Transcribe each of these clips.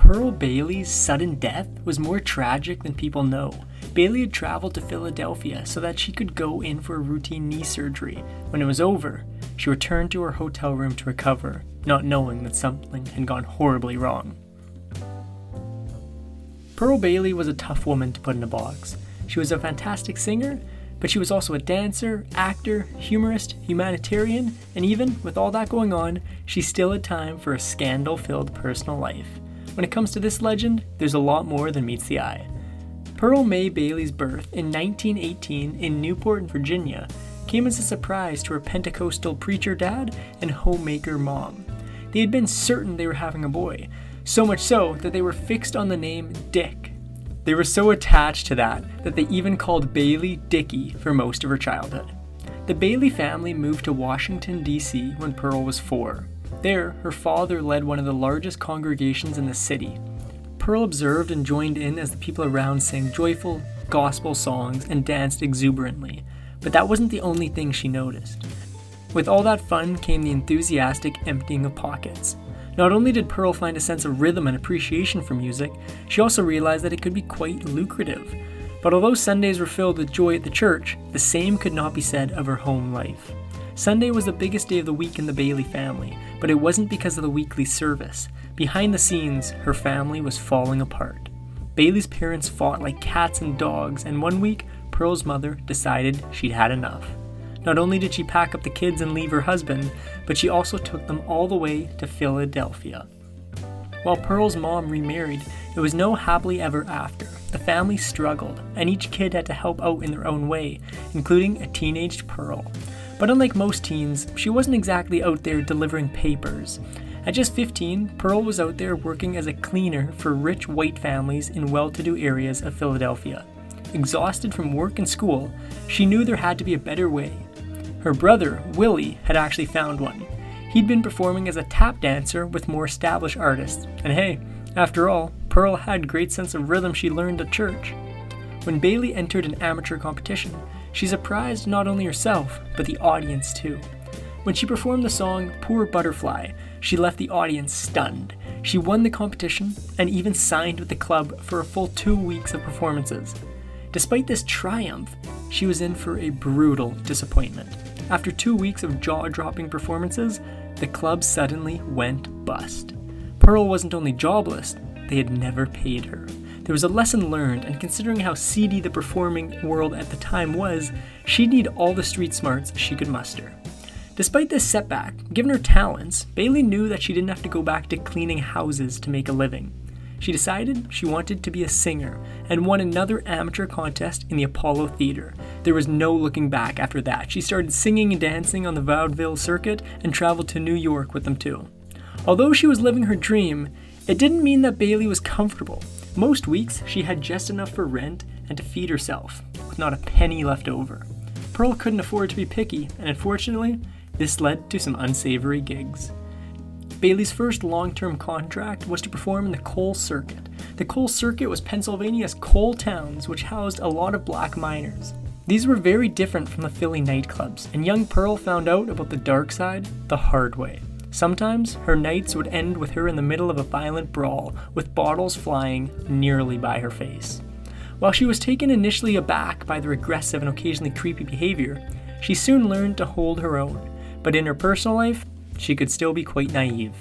Pearl Bailey's sudden death was more tragic than people know. Bailey had traveled to Philadelphia so that she could go in for a routine knee surgery. When it was over, she returned to her hotel room to recover, not knowing that something had gone horribly wrong. Pearl Bailey was a tough woman to put in a box. She was a fantastic singer, but she was also a dancer, actor, humorist, humanitarian, and even with all that going on, she still had time for a scandal-filled personal life. When it comes to this legend, there's a lot more than meets the eye. Pearl May Bailey's birth in 1918 in Newport, Virginia, came as a surprise to her Pentecostal preacher dad and homemaker mom. They had been certain they were having a boy, so much so that they were fixed on the name Dick. They were so attached to that they even called Bailey Dickie for most of her childhood. The Bailey family moved to Washington, D.C. when Pearl was 4. There, her father led one of the largest congregations in the city. Pearl observed and joined in as the people around sang joyful gospel songs and danced exuberantly, but that wasn't the only thing she noticed. With all that fun came the enthusiastic emptying of pockets. Not only did Pearl find a sense of rhythm and appreciation for music, she also realized that it could be quite lucrative. But although Sundays were filled with joy at the church, the same could not be said of her home life. Sunday was the biggest day of the week in the Bailey family, but it wasn't because of the weekly service. Behind the scenes, her family was falling apart. Bailey's parents fought like cats and dogs, and one week, Pearl's mother decided she'd had enough. Not only did she pack up the kids and leave her husband, but she also took them all the way to Philadelphia. While Pearl's mom remarried, it was no happily ever after. The family struggled, and each kid had to help out in their own way, including a teenaged Pearl. But unlike most teens, she wasn't exactly out there delivering papers. At just 15, Pearl was out there working as a cleaner for rich white families in well-to-do areas of Philadelphia. Exhausted from work and school, she knew there had to be a better way. Her brother, Willie, had actually found one. He'd been performing as a tap dancer with more established artists, and hey, after all, Pearl had great sense of rhythm she learned at church. When Bailey entered an amateur competition, she surprised not only herself, but the audience too. When she performed the song Poor Butterfly, she left the audience stunned. She won the competition and even signed with the club for a full 2 weeks of performances. Despite this triumph, she was in for a brutal disappointment. After 2 weeks of jaw-dropping performances, the club suddenly went bust. Pearl wasn't only jobless, they had never paid her. There was a lesson learned, and considering how seedy the performing world at the time was, she'd need all the street smarts she could muster. Despite this setback, given her talents, Bailey knew that she didn't have to go back to cleaning houses to make a living. She decided she wanted to be a singer, and won another amateur contest in the Apollo Theater. There was no looking back after that. She started singing and dancing on the vaudeville circuit, and traveled to New York with them too. Although she was living her dream, it didn't mean that Bailey was comfortable. Most weeks, she had just enough for rent and to feed herself, with not a penny left over. Pearl couldn't afford to be picky, and unfortunately, this led to some unsavory gigs. Bailey's first long-term contract was to perform in the coal circuit. The coal circuit was Pennsylvania's coal towns, which housed a lot of black miners. These were very different from the Philly nightclubs, and young Pearl found out about the dark side the hard way. Sometimes, her nights would end with her in the middle of a violent brawl, with bottles flying nearly by her face. While she was taken initially aback by the regressive and occasionally creepy behavior, she soon learned to hold her own. But in her personal life, she could still be quite naive.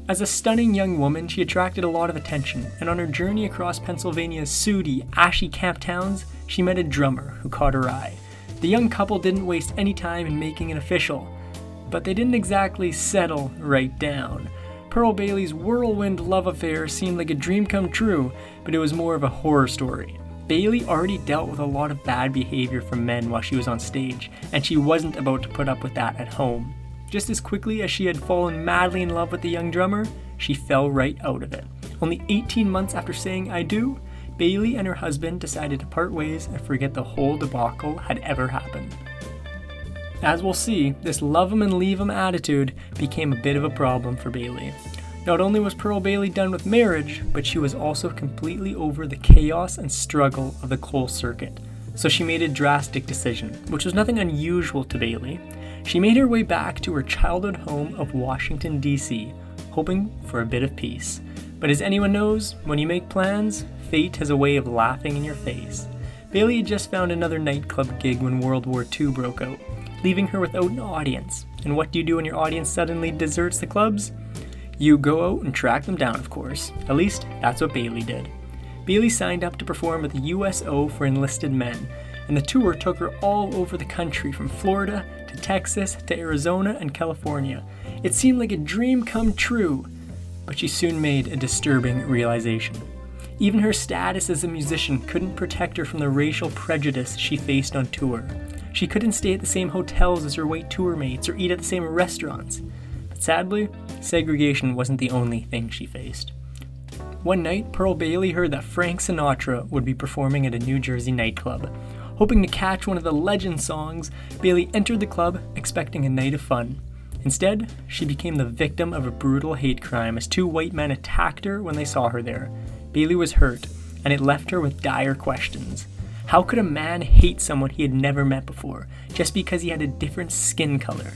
As a stunning young woman, she attracted a lot of attention, and on her journey across Pennsylvania's sooty, ashy camp towns, she met a drummer who caught her eye. The young couple didn't waste any time in making it official, but they didn't exactly settle right down. Pearl Bailey's whirlwind love affair seemed like a dream come true, but it was more of a horror story. Bailey already dealt with a lot of bad behavior from men while she was on stage, and she wasn't about to put up with that at home. Just as quickly as she had fallen madly in love with the young drummer, she fell right out of it. Only 18 months after saying I do, Bailey and her husband decided to part ways and forget the whole debacle had ever happened. As we'll see, this love 'em and leave 'em attitude became a bit of a problem for Bailey. Not only was Pearl Bailey done with marriage, but she was also completely over the chaos and struggle of the coal circuit. So she made a drastic decision, which was nothing unusual to Bailey. She made her way back to her childhood home of Washington, D.C., hoping for a bit of peace. But as anyone knows, when you make plans, fate has a way of laughing in your face. Bailey had just found another nightclub gig when World War II broke out, leaving her without an audience. And what do you do when your audience suddenly deserts the clubs? You go out and track them down, of course. At least, that's what Bailey did. Bailey signed up to perform at the USO for enlisted men, and the tour took her all over the country, from Florida to Texas to Arizona and California. It seemed like a dream come true, but she soon made a disturbing realization. Even her status as a musician couldn't protect her from the racial prejudice she faced on tour. She couldn't stay at the same hotels as her white tour mates or eat at the same restaurants. But sadly, segregation wasn't the only thing she faced. One night, Pearl Bailey heard that Frank Sinatra would be performing at a New Jersey nightclub. Hoping to catch one of the legend songs, Bailey entered the club expecting a night of fun. Instead, she became the victim of a brutal hate crime as two white men attacked her when they saw her there. Bailey was hurt, and it left her with dire questions. How could a man hate someone he had never met before, just because he had a different skin color?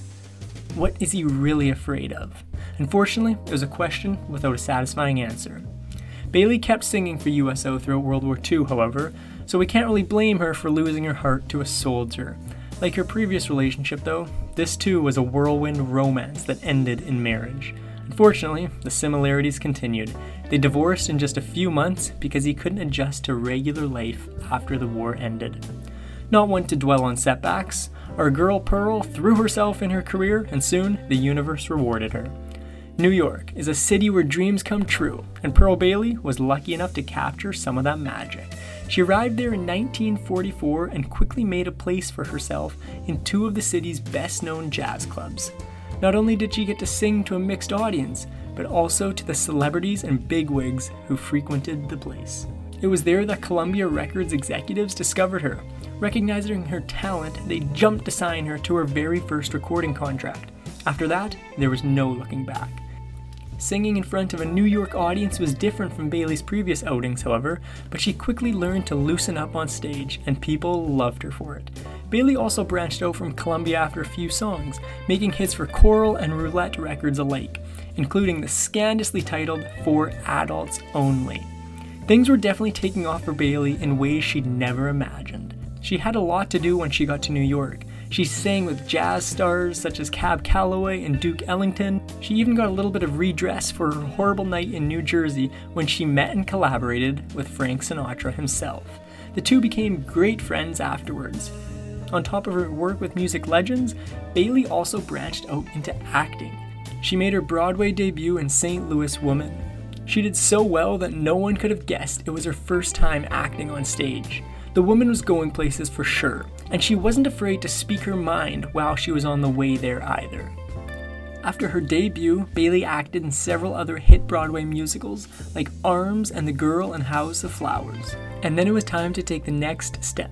What is he really afraid of? Unfortunately, it was a question without a satisfying answer. Bailey kept singing for USO throughout World War II, however, so we can't really blame her for losing her heart to a soldier. Like her previous relationship though, this too was a whirlwind romance that ended in marriage. Unfortunately, the similarities continued. They divorced in just a few months because he couldn't adjust to regular life after the war ended. Not one to dwell on setbacks, our girl Pearl threw herself in her career, and soon the universe rewarded her. New York is a city where dreams come true, and Pearl Bailey was lucky enough to capture some of that magic. She arrived there in 1944 and quickly made a place for herself in two of the city's best-known jazz clubs. Not only did she get to sing to a mixed audience, but also to the celebrities and bigwigs who frequented the place. It was there that Columbia Records executives discovered her. Recognizing her talent, they jumped to sign her to her very first recording contract. After that, there was no looking back. Singing in front of a New York audience was different from Bailey's previous outings, however, but she quickly learned to loosen up on stage, and people loved her for it. Bailey also branched out from Columbia after a few songs, making hits for choral and roulette records alike, including the scandalously titled For Adults Only. Things were definitely taking off for Bailey in ways she'd never imagined. She had a lot to do when she got to New York. She sang with jazz stars such as Cab Calloway and Duke Ellington. She even got a little bit of redress for her horrible night in New Jersey when she met and collaborated with Frank Sinatra himself. The two became great friends afterwards. On top of her work with music legends, Bailey also branched out into acting. She made her Broadway debut in St. Louis Woman. She did so well that no one could have guessed it was her first time acting on stage. The woman was going places for sure, and she wasn't afraid to speak her mind while she was on the way there either. After her debut, Bailey acted in several other hit Broadway musicals like Arms and The Girl and House of Flowers. And then it was time to take the next step.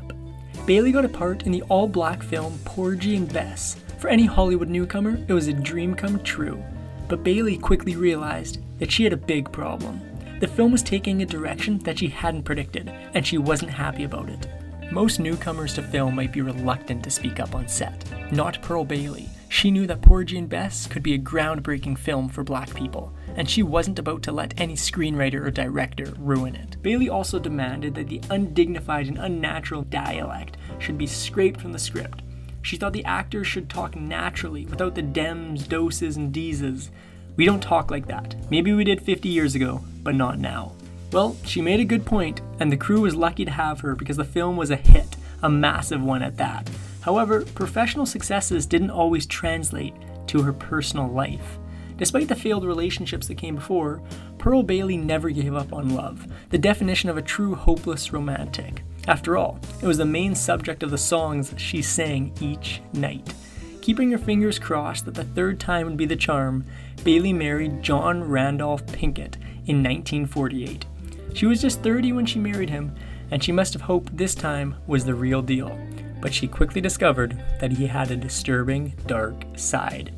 Bailey got a part in the all-black film Porgy and Bess. For any Hollywood newcomer, it was a dream come true. But Bailey quickly realized that she had a big problem. The film was taking a direction that she hadn't predicted, and she wasn't happy about it. Most newcomers to film might be reluctant to speak up on set. Not Pearl Bailey. She knew that Porgy and Bess could be a groundbreaking film for black people, and she wasn't about to let any screenwriter or director ruin it. Bailey also demanded that the undignified and unnatural dialect should be scraped from the script. She thought the actors should talk naturally, without the dems, doses, and deeses. We don't talk like that. Maybe we did 50 years ago, but not now. Well, she made a good point, and the crew was lucky to have her because the film was a hit, a massive one at that. However, professional successes didn't always translate to her personal life. Despite the failed relationships that came before, Pearl Bailey never gave up on love, the definition of a true hopeless romantic. After all, it was the main subject of the songs she sang each night. Keeping her fingers crossed that the third time would be the charm, Bailey married John Randolph Pinkett in 1948. She was just 30 when she married him, and she must have hoped this time was the real deal. But she quickly discovered that he had a disturbing, dark side.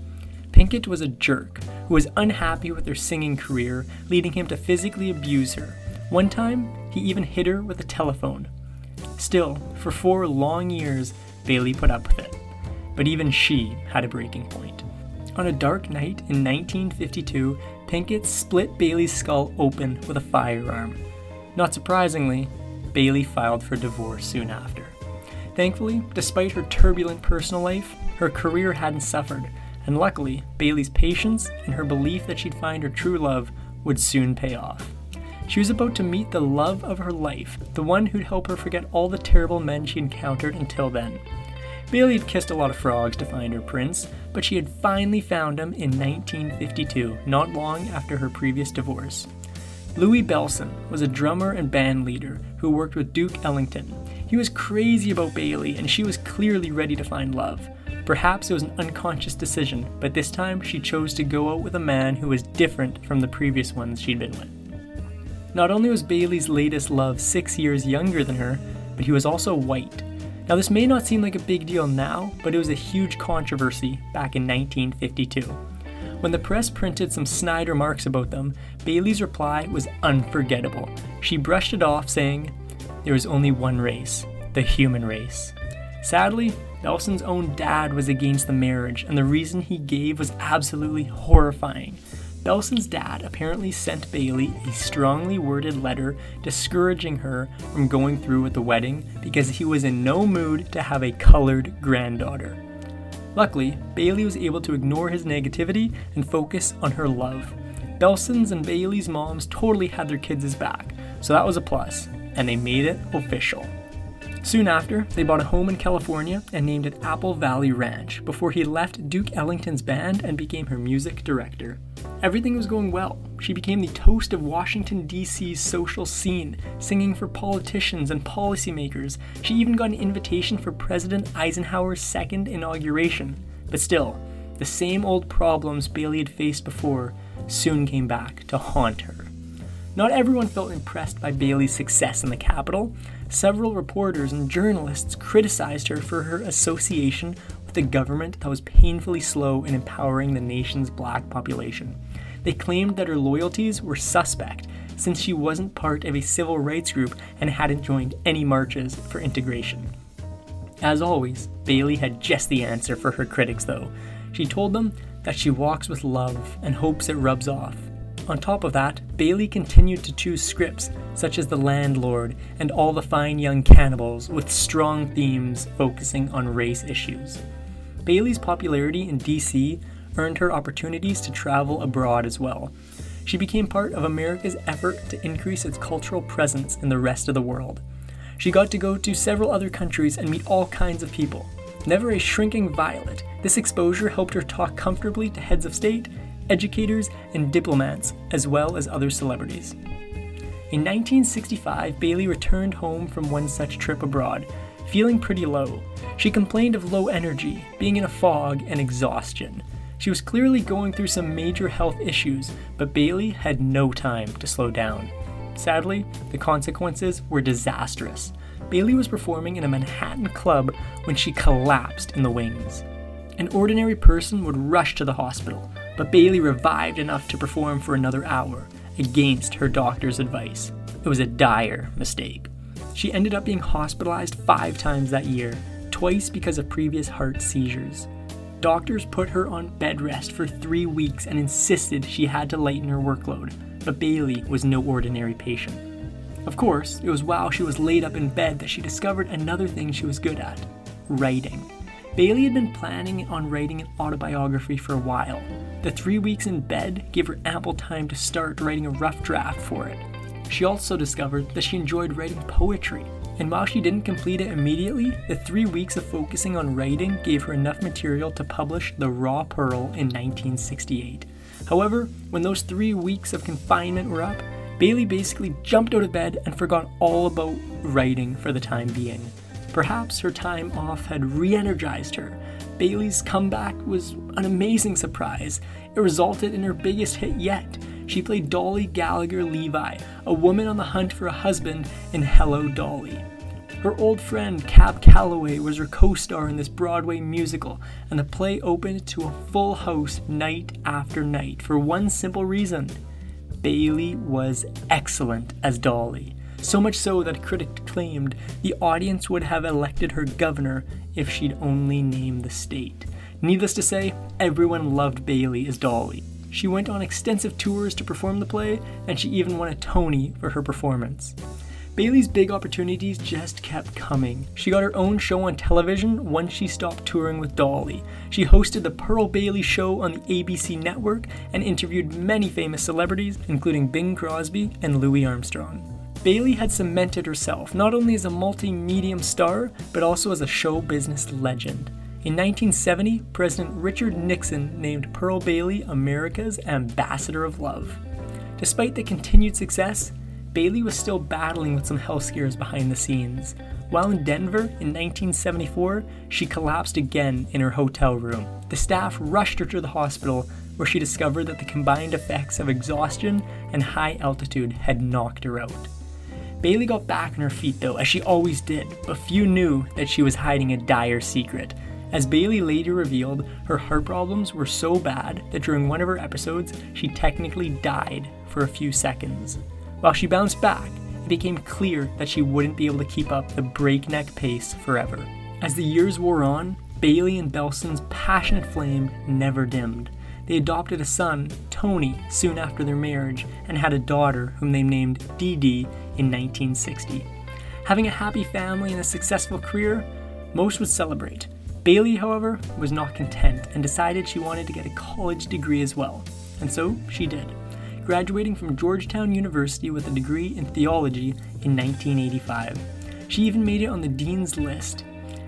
Pinkett was a jerk who was unhappy with her singing career, leading him to physically abuse her. One time, he even hit her with a telephone. Still, for 4 long years, Bailey put up with it. But even she had a breaking point. On a dark night in 1952, Pinkett split Bailey's skull open with a firearm. Not surprisingly, Bailey filed for divorce soon after. Thankfully, despite her turbulent personal life, her career hadn't suffered, and luckily, Bailey's patience and her belief that she'd find her true love would soon pay off. She was about to meet the love of her life, the one who'd help her forget all the terrible men she encountered until then. Bailey had kissed a lot of frogs to find her prince, but she had finally found him in 1952, not long after her previous divorce. Louis Bellson was a drummer and band leader who worked with Duke Ellington. He was crazy about Bailey, and she was clearly ready to find love. Perhaps it was an unconscious decision, but this time she chose to go out with a man who was different from the previous ones she'd been with. Not only was Bailey's latest love 6 years younger than her, but he was also white. Now this may not seem like a big deal now, but it was a huge controversy back in 1952. When the press printed some snide remarks about them, Bailey's reply was unforgettable. She brushed it off, saying, "There is only one race, the human race." Sadly, Belson's own dad was against the marriage, and the reason he gave was absolutely horrifying. Belson's dad apparently sent Bailey a strongly worded letter discouraging her from going through with the wedding because he was in no mood to have a colored granddaughter. Luckily, Bailey was able to ignore his negativity and focus on her love. Belson's and Bailey's moms totally had their kids' back, so that was a plus, and they made it official. Soon after, they bought a home in California and named it Apple Valley Ranch before he left Duke Ellington's band and became her music director. Everything was going well. She became the toast of Washington, D.C.'s social scene, singing for politicians and policymakers. She even got an invitation for President Eisenhower's second inauguration. But still, the same old problems Bailey had faced before soon came back to haunt her. Not everyone felt impressed by Bailey's success in the Capitol. Several reporters and journalists criticized her for her association with a government that was painfully slow in empowering the nation's black population. They claimed that her loyalties were suspect, since she wasn't part of a civil rights group and hadn't joined any marches for integration. As always, Bailey had just the answer for her critics though. She told them that she walks with love and hopes it rubs off. On top of that, Bailey continued to choose scripts such as The Landlord and All the Fine Young Cannibals with strong themes focusing on race issues. Bailey's popularity in DC earned her opportunities to travel abroad as well. She became part of America's effort to increase its cultural presence in the rest of the world. She got to go to several other countries and meet all kinds of people. Never a shrinking violet, this exposure helped her talk comfortably to heads of state, educators, and diplomats, as well as other celebrities. In 1965, Bailey returned home from one such trip abroad, feeling pretty low. She complained of low energy, being in a fog, and exhaustion. She was clearly going through some major health issues, but Bailey had no time to slow down. Sadly, the consequences were disastrous. Bailey was performing in a Manhattan club when she collapsed in the wings. An ordinary person would rush to the hospital, but Bailey revived enough to perform for another hour, against her doctor's advice. It was a dire mistake. She ended up being hospitalized 5 times that year, twice because of previous heart seizures. Doctors put her on bed rest for 3 weeks and insisted she had to lighten her workload, but Bailey was no ordinary patient. Of course, it was while she was laid up in bed that she discovered another thing she was good at: writing. Bailey had been planning on writing an autobiography for a while. The 3 weeks in bed gave her ample time to start writing a rough draft for it. She also discovered that she enjoyed writing poetry, and while she didn't complete it immediately, the 3 weeks of focusing on writing gave her enough material to publish The Raw Pearl in 1968. However, when those 3 weeks of confinement were up, Bailey basically jumped out of bed and forgot all about writing for the time being. Perhaps her time off had re-energized her. Bailey's comeback was an amazing surprise. It resulted in her biggest hit yet. She played Dolly Gallagher Levi, a woman on the hunt for a husband in Hello, Dolly. Her old friend Cab Calloway was her co-star in this Broadway musical, and the play opened to a full house night after night for one simple reason: Bailey was excellent as Dolly. So much so that a critic claimed the audience would have elected her governor if she'd only named the state. Needless to say, everyone loved Bailey as Dolly. She went on extensive tours to perform the play, and she even won a Tony for her performance. Bailey's big opportunities just kept coming. She got her own show on television once she stopped touring with Dolly. She hosted the Pearl Bailey Show on the ABC network and interviewed many famous celebrities, including Bing Crosby and Louis Armstrong. Bailey had cemented herself not only as a multi-medium star, but also as a show business legend. In 1970, President Richard Nixon named Pearl Bailey America's Ambassador of Love. Despite the continued success, Bailey was still battling with some health scares behind the scenes. While in Denver in 1974, she collapsed again in her hotel room. The staff rushed her to the hospital, where she discovered that the combined effects of exhaustion and high altitude had knocked her out. Bailey got back on her feet though, as she always did, but few knew that she was hiding a dire secret. As Bailey later revealed, her heart problems were so bad that during one of her episodes, she technically died for a few seconds. While she bounced back, it became clear that she wouldn't be able to keep up the breakneck pace forever. As the years wore on, Bailey and Belson's passionate flame never dimmed. They adopted a son, Tony, soon after their marriage, and had a daughter whom they named Dee Dee in 1960. Having a happy family and a successful career, most would celebrate. Bailey, however, was not content and decided she wanted to get a college degree as well, and so she did, graduating from Georgetown University with a degree in theology in 1985. She even made it on the dean's list.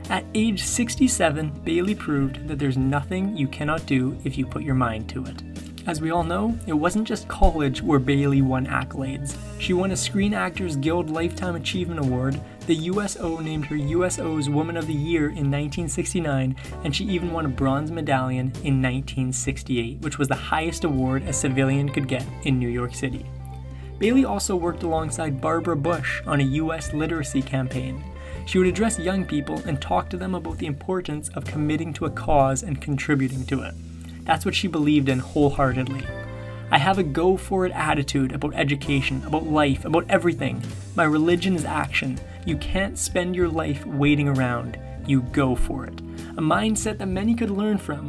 At age 67, Bailey proved that there's nothing you cannot do if you put your mind to it. As we all know, it wasn't just college where Bailey won accolades. She won a Screen Actors Guild Lifetime Achievement Award, the USO named her USO's Woman of the Year in 1969, and she even won a bronze medallion in 1968, which was the highest award a civilian could get in New York City. Bailey also worked alongside Barbara Bush on a US literacy campaign. She would address young people and talk to them about the importance of committing to a cause and contributing to it. That's what she believed in wholeheartedly. I have a go-for-it attitude about education, about life, about everything. My religion is action. You can't spend your life waiting around. You go for it. A mindset that many could learn from.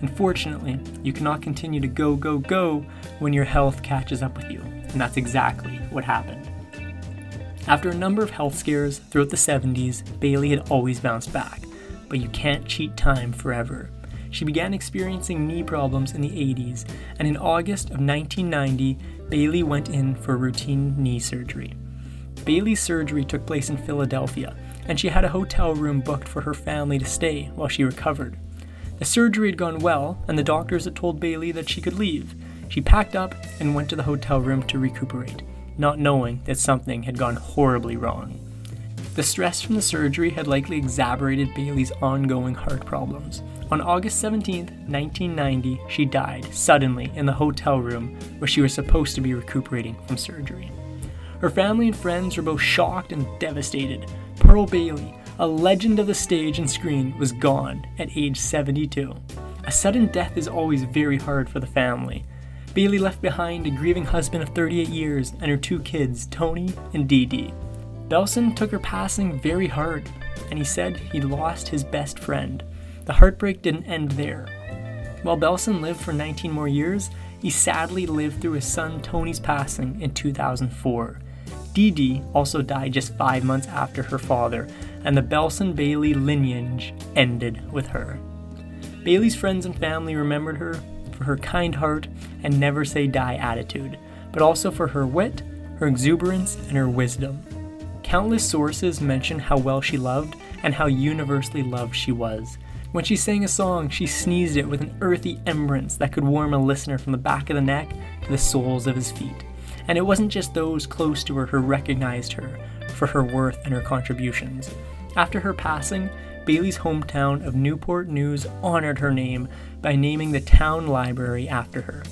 Unfortunately, you cannot continue to go, go, go when your health catches up with you. And that's exactly what happened. After a number of health scares throughout the 70s, Bailey had always bounced back. But you can't cheat time forever. She began experiencing knee problems in the 80s, and in August of 1990, Bailey went in for routine knee surgery. Bailey's surgery took place in Philadelphia, and she had a hotel room booked for her family to stay while she recovered. The surgery had gone well, and the doctors had told Bailey that she could leave. She packed up and went to the hotel room to recuperate, not knowing that something had gone horribly wrong. The stress from the surgery had likely exacerbated Bailey's ongoing heart problems. On August 17, 1990, she died suddenly in the hotel room where she was supposed to be recuperating from surgery. Her family and friends were both shocked and devastated. Pearl Bailey, a legend of the stage and screen, was gone at age 72. A sudden death is always very hard for the family. Bailey left behind a grieving husband of 38 years and her two kids, Tony and Dee Dee. Belson took her passing very hard, and he said he'd lost his best friend. The heartbreak didn't end there. While Belson lived for 19 more years, he sadly lived through his son Tony's passing in 2004. Dee Dee also died just 5 months after her father, and the Belson-Bailey lineage ended with her. Bailey's friends and family remembered her for her kind heart and never say die attitude, but also for her wit, her exuberance, and her wisdom. Countless sources mention how well she loved and how universally loved she was. When she sang a song, she sneezed it with an earthy embrace that could warm a listener from the back of the neck to the soles of his feet. And it wasn't just those close to her who recognized her for her worth and her contributions. After her passing, Bailey's hometown of Newport News honored her name by naming the town library after her.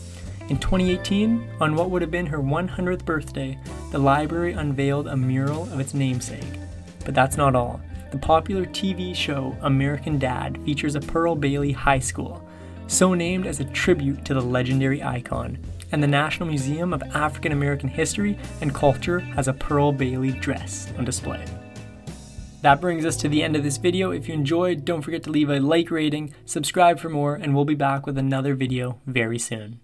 In 2018, on what would have been her 100th birthday, the library unveiled a mural of its namesake. But that's not all. The popular TV show American Dad features a Pearl Bailey High School, so named as a tribute to the legendary icon, and the National Museum of African American History and Culture has a Pearl Bailey dress on display. That brings us to the end of this video. If you enjoyed, don't forget to leave a like rating, subscribe for more, and we'll be back with another video very soon.